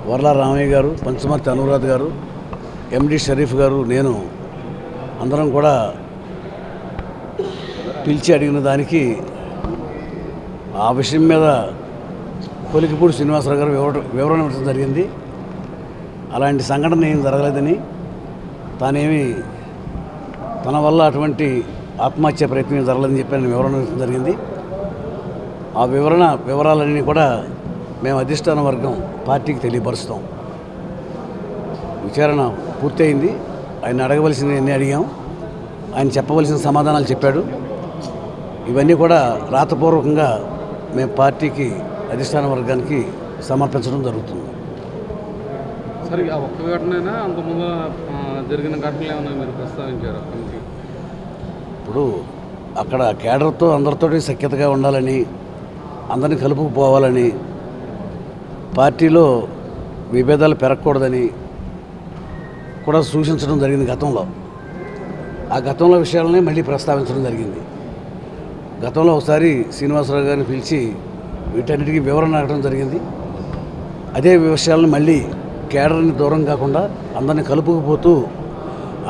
వర్ల రామయ్య గారు, పంచమర్తి అనురాధ్ గారు, ఎండి షరీఫ్ గారు, నేను అందరం కూడా పిలిచి అడిగిన దానికి ఆ విషయం మీద కొలికిపూడి శ్రీనివాసరావు గారు వివరణ ఇవ్వడం జరిగింది. అలాంటి సంఘటన ఏం జరగలేదని, తానేమి తన వల్ల అటువంటి ఆత్మహత్య ప్రయత్నం జరగలేదని చెప్పి నేను వివరణ ఇవ్వడం జరిగింది. ఆ వివరాలన్నీ కూడా మేము అధిష్టాన వర్గం పార్టీకి తెలియపరుస్తాం. విచారణ పూర్తయింది. ఆయన అడగవలసినవన్నీ అడిగాం. ఆయన చెప్పవలసిన సమాధానాలు చెప్పాడు. ఇవన్నీ కూడా రాతపూర్వకంగా మేము పార్టీకి అధిష్టాన వర్గానికి సమర్పించడం జరుగుతుంది. సరే, ఆ ఒక్క ఘటనైనా అంతకుముందు జరిగిన ఘటనలు ఏమైనా మీరు ప్రస్తావించారు? ఇప్పుడు అక్కడ కేడర్తో అందరితో సఖ్యతగా ఉండాలని, అందరినీ కలుపుకుపోవాలని, పార్టీలో విభేదాలు పెరగకూడదని కూడా సూచించడం జరిగింది గతంలో. ఆ గతంలో విషయాలని మళ్ళీ ప్రస్తావించడం జరిగింది. గతంలో ఒకసారి శ్రీనివాసరావు గారిని పిలిచి వీటన్నిటికీ వివరణ అడగడం జరిగింది. అదే విషయాలను మళ్ళీ కేడర్ని దూరం కాకుండా అందరినీ కలుపుకుపోతూ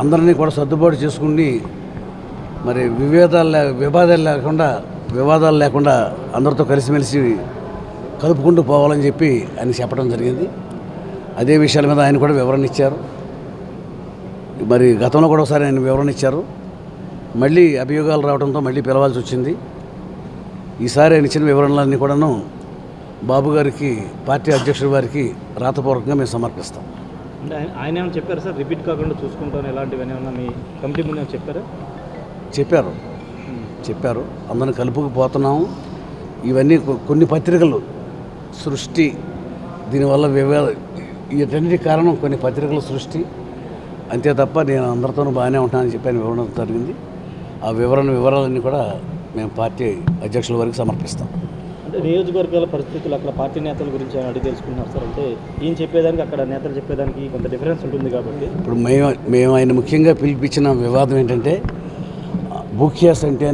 అందరినీ కూడా సర్దుబాటు చేసుకుని మరి వివాదాలు లేకుండా అందరితో కలిసిమెలిసి కలుపుకుంటూ పోవాలని చెప్పి ఆయన చెప్పడం జరిగింది. అదే విషయాల మీద ఆయన కూడా వివరణ ఇచ్చారు. మరి గతంలో కూడా ఒకసారి ఆయన వివరణ ఇచ్చారు. మళ్ళీ అభియోగాలు రావడంతో మళ్ళీ పిలవాల్సి వచ్చింది. ఈసారి ఆయన ఇచ్చిన వివరణలన్నీ కూడాను బాబు గారికి, పార్టీ అధ్యక్షుడి వారికి రాతపూర్వకంగా మేము సమర్పిస్తాం. అంటే ఆయన ఏమైనా చెప్పారు సార్, రిపీట్ కాకుండా చూసుకుంటాను ఇలాంటివన్నీ ఏమన్నా మీ కమిటీ ముందు చెప్పారా? చెప్పారు. అందరిని కలుపుకుపోతున్నాము. ఇవన్నీ కొన్ని పత్రికలు సృష్టి, దీనివల్ల వీటన్నిటి కారణం కొన్ని పత్రికల సృష్టి, అంతే తప్ప నేను అందరితోనూ బాగానే ఉంటానని చెప్పి వివరణ జరిగింది. ఆ వివరాలన్నీ కూడా మేము పార్టీ అధ్యక్షుల వరకు సమర్పిస్తాం. అంటే నియోజకవర్గాల పరిస్థితులు అక్కడ పార్టీ నేతల గురించి అడిగి తెలుసుకుంటున్నారు సార్. అంటే ఈయన చెప్పేదానికి అక్కడ నేతలు చెప్పేదానికి కొంత డిఫరెన్స్ ఉంటుంది కాబట్టి ఇప్పుడు మేము ఆయన ముఖ్యంగా పిలిపించిన వివాదం ఏంటంటే, బూఖ్యాస్ అంటే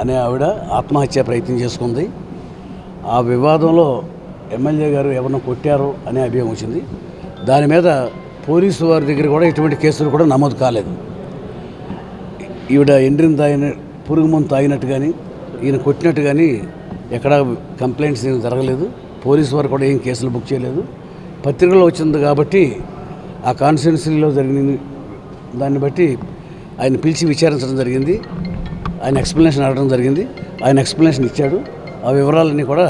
అనే ఆవిడ ఆత్మహత్య ప్రయత్నం చేసుకుంది. ఆ వివాదంలో ఎమ్మెల్యే గారు ఎవరినో కొట్టారు అనే అభియోగం వచ్చింది. దాని మీద పోలీసు వారి దగ్గర కూడా ఎటువంటి కేసులు కూడా నమోదు కాలేదు. ఈవిడ ఎండ్రిని పురుగు మందు తాగినట్టు కానీ, ఈయన కొట్టినట్టు కానీ ఎక్కడా కంప్లైంట్స్ ఏం జరగలేదు. పోలీసు వారు కూడా ఏం కేసులు బుక్ చేయలేదు. పత్రికలో వచ్చింది కాబట్టి ఆ కాన్స్టిట్యున్సీలో జరిగిన దాన్ని బట్టి ఆయన పిలిచి విచారించడం జరిగింది. ఆయన ఎక్స్ప్లెనేషన్ అడగడం జరిగింది. ఆయన ఎక్స్ప్లెనేషన్ ఇచ్చాడు. ఆ వివరాలన్నీ కూడా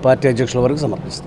పార్టీ అధ్యక్షుల వరకు సమర్పిస్తాం.